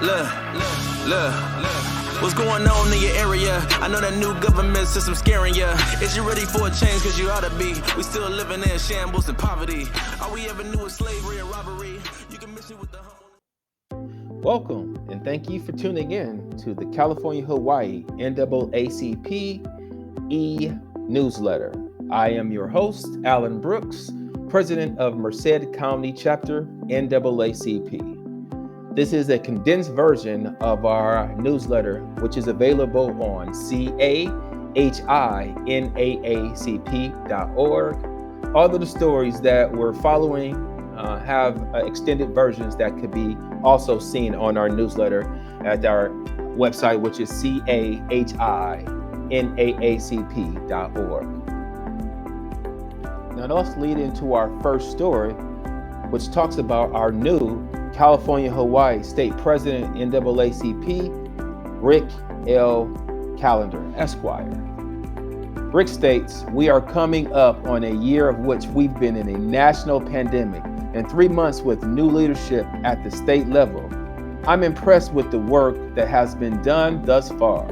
Look. What's going on in your area? I know that new government system scaring ya. Is you ready for a change? Cause you ought to be. We still living in shambles and poverty. All we ever knew was slavery and robbery. You can miss it with the Welcome, and thank you for tuning in to the California Hawaii NAACP e-newsletter. I am your host, Alan Brooks, President of Merced County Chapter NAACP. This is a condensed version of our newsletter, which is available on CAHINAACP.org. All of the stories that we're following have extended versions that could be also seen on our newsletter at our website, which is CAHINAACP.org. Now let's lead into our first story, which talks about our new California Hawaii State President NAACP, Rick L. Callender, Esquire. Rick states, "We are coming up on a year of which we've been in a national pandemic and 3 months with new leadership at the state level. I'm impressed with the work that has been done thus far,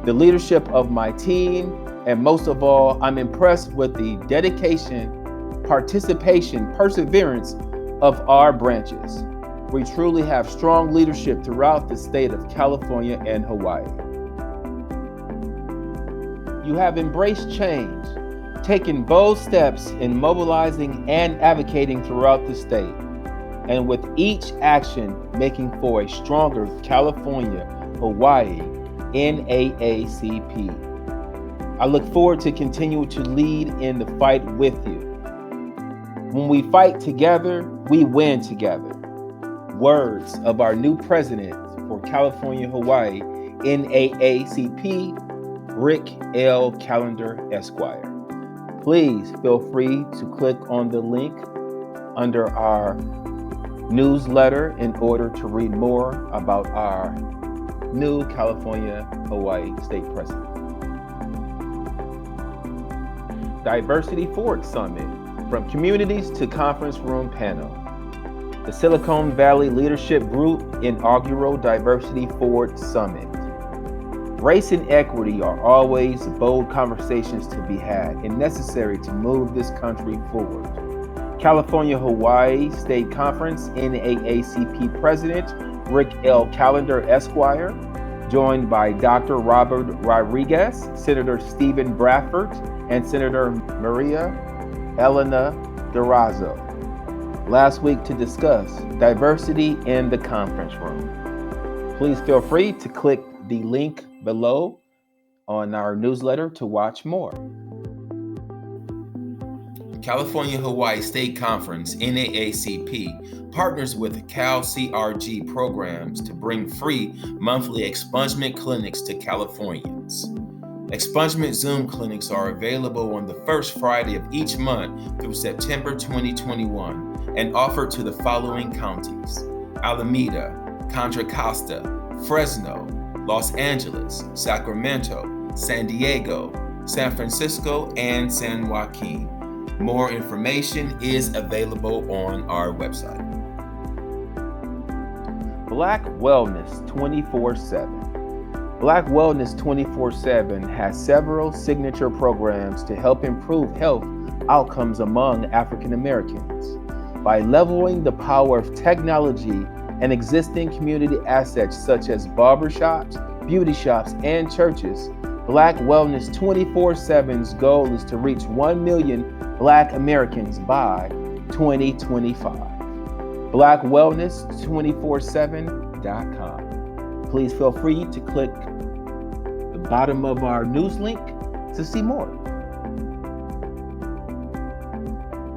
the leadership of my team, and most of all, I'm impressed with the dedication, participation, perseverance of our branches. We truly have strong leadership throughout the state of California and Hawaii. You have embraced change, taken bold steps in mobilizing and advocating throughout the state, and with each action making for a stronger California Hawaii NAACP. I look forward to continuing to lead in the fight with you. When we fight together, we win together." Words of our new president for California Hawaii NAACP, Rick L. Callender, Esquire. Please feel free to click on the link under our newsletter in order to read more about our new California Hawaii State President. Diversity Forward Summit, from communities to conference room panel. The Silicon Valley Leadership Group inaugural Diversity Forward Summit. Race and equity are always bold conversations to be had and necessary to move this country forward. California Hawaii State Conference NAACP President Rick L. Callender, Esquire, joined by Dr. Robert Rodriguez, Senator Stephen Bradford, and Senator Maria Elena Durazo, last week to discuss diversity in the conference room. Please feel free to click the link below on our newsletter to watch more. California Hawaii State Conference NAACP partners with Cal CRG programs to bring free monthly expungement clinics to Californians. Expungement Zoom clinics are available on the first Friday of each month through September 2021 and offered to the following counties: Alameda, Contra Costa, Fresno, Los Angeles, Sacramento, San Diego, San Francisco, and San Joaquin. More information is available on our website. Black Wellness 24/7. Black Wellness 24/7 has several signature programs to help improve health outcomes among African Americans. By leveling the power of technology and existing community assets such as barbershops, beauty shops, and churches, Black Wellness 24/7's goal is to reach 1 million Black Americans by 2025. BlackWellness247.com. Please feel free to click the bottom of our news link to see more.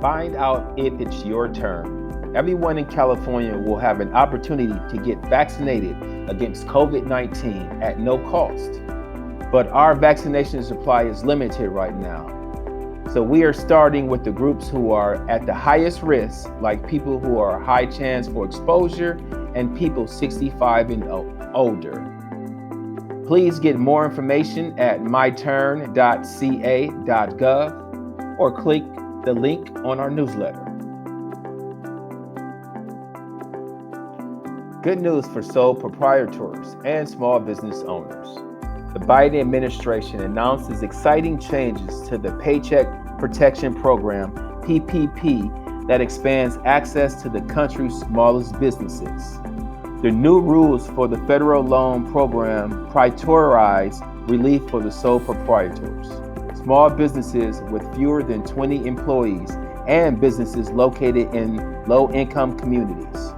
Find out if it's your turn. Everyone in California will have an opportunity to get vaccinated against COVID-19 at no cost. But our vaccination supply is limited right now. So we are starting with the groups who are at the highest risk, like people who are high chance for exposure and people 65 and older. Please get more information at myturn.ca.gov or click the link on our newsletter. Good news for sole proprietors and small business owners. The Biden administration announces exciting changes to the Paycheck Protection Program, PPP, that expands access to the country's smallest businesses. The new rules for the federal loan program prioritize relief for the sole proprietors, small businesses with fewer than 20 employees, and businesses located in low-income communities.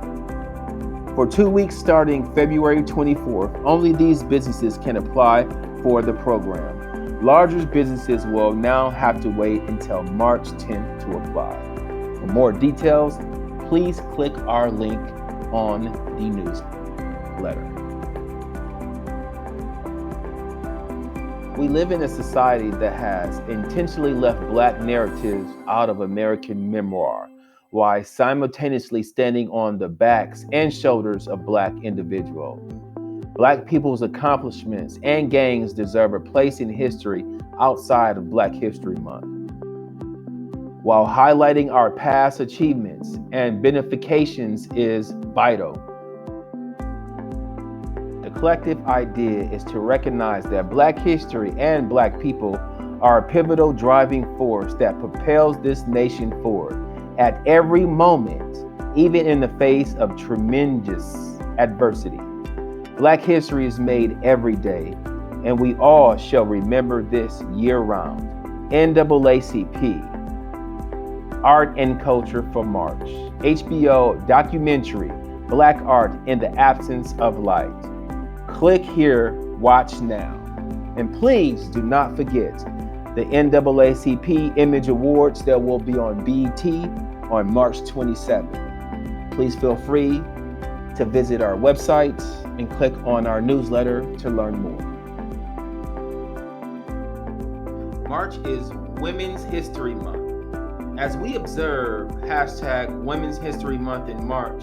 For 2 weeks starting February 24th, only these businesses can apply for the program. Larger businesses will now have to wait until March 10th to apply. For more details, please click our link on the newsletter. We live in a society that has intentionally left Black narratives out of American memoir, while simultaneously standing on the backs and shoulders of Black individuals. Black people's accomplishments and gains deserve a place in history outside of Black History Month. While highlighting our past achievements and benefications is vital, the collective idea is to recognize that Black history and Black people are a pivotal driving force that propels this nation forward at every moment, even in the face of tremendous adversity. Black history is made every day, and we all shall remember this year-round. NAACP, Art and Culture for March. HBO documentary, Black Art in the Absence of Light. Click here, watch now. And please do not forget the NAACP Image Awards that will be on BET on March 27th. Please feel free to visit our website and click on our newsletter to learn more. March is Women's History Month. As we observe #Women's History Month in March,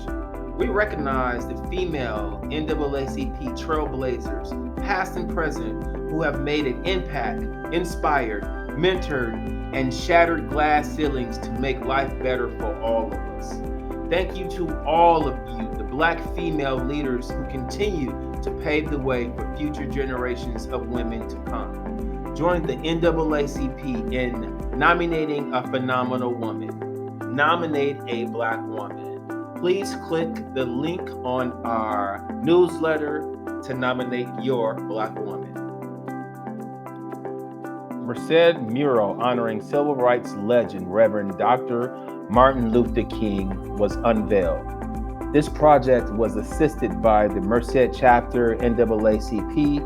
we recognize the female NAACP trailblazers, past and present, who have made an impact, inspired, mentored, and shattered glass ceilings to make life better for all of us. Thank you to all of you, the Black female leaders who continue to pave the way for future generations of women to come. Join the NAACP in nominating a phenomenal woman. Nominate a Black woman. Please click the link on our newsletter to nominate your Black woman. Merced mural honoring civil rights legend Reverend Dr. Martin Luther King was unveiled. This project was assisted by the Merced chapter NAACP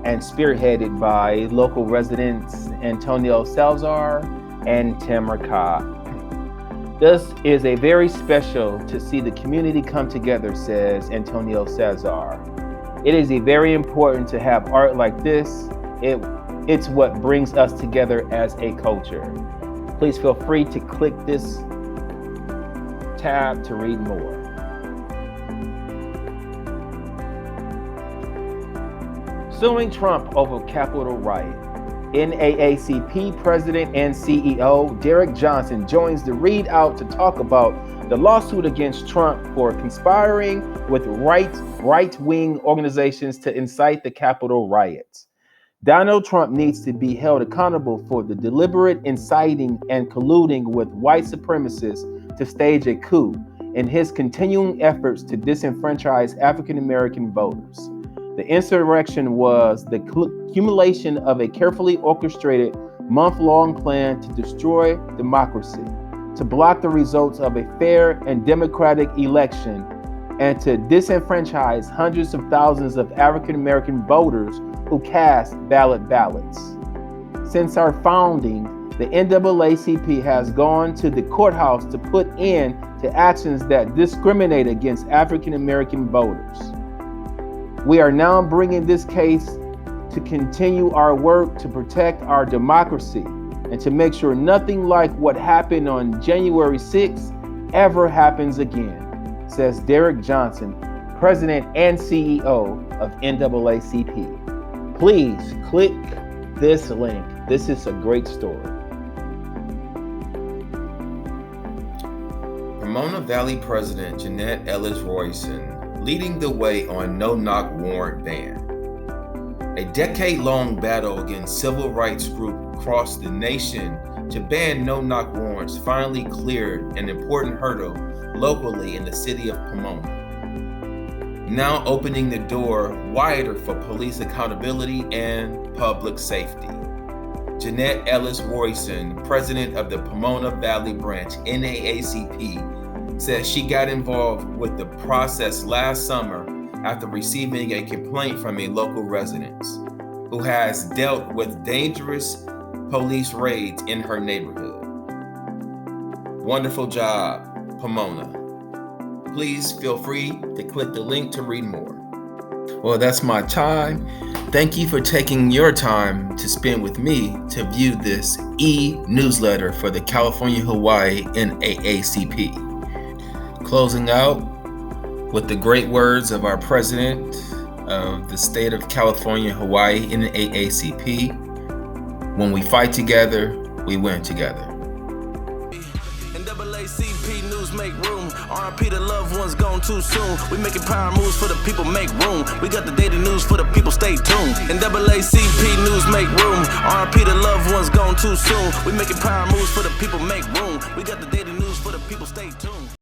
and spearheaded by local residents Antonio Salazar and Tamara Cobb. This is a very special to see the community come together, says Antonio Salazar. It is very important to have art like this. It's what brings us together as a culture. Please feel free to click this tab to read more. Suing Trump over Capitol riot. NAACP President and CEO Derek Johnson joins the readout to talk about the lawsuit against Trump for conspiring with right-wing organizations to incite the Capitol riots. Donald Trump needs to be held accountable for the deliberate inciting and colluding with white supremacists to stage a coup in his continuing efforts to disenfranchise African American voters. The insurrection was the accumulation of a carefully orchestrated month-long plan to destroy democracy, to block the results of a fair and democratic election, and to disenfranchise hundreds of thousands of African American voters who cast ballots. Since our founding, the NAACP has gone to the courthouse to put in to actions that discriminate against African American voters. We are now bringing this case to continue our work to protect our democracy and to make sure nothing like what happened on January 6th ever happens again, says Derek Johnson, President and CEO of NAACP. Please click this link. This is a great story. Pomona Valley President Jeanette Ellis Royson leading the way on no-knock warrant ban. A decade-long battle against civil rights groups across the nation to ban no-knock warrants finally cleared an important hurdle locally in the city of Pomona, now opening the door wider for police accountability and public safety. Jeanette Ellis Royson, president of the Pomona Valley Branch NAACP, says she got involved with the process last summer after receiving a complaint from a local resident who has dealt with dangerous police raids in her neighborhood. Wonderful job, Pomona. Please feel free to click the link to read more. Well, that's my time. Thank you for taking your time to spend with me to view this e-newsletter for the California-Hawaii NAACP. Closing out with the great words of our president of the state of California-Hawaii NAACP: when we fight together, we win together. NAACP news make room. RIP to loved ones gone too soon. We making power moves for the people, make room. We got the daily news for the people, stay tuned. NAACP news make room. RIP to loved ones gone too soon. We making power moves for the people, make room. We got the daily news for the people, stay tuned.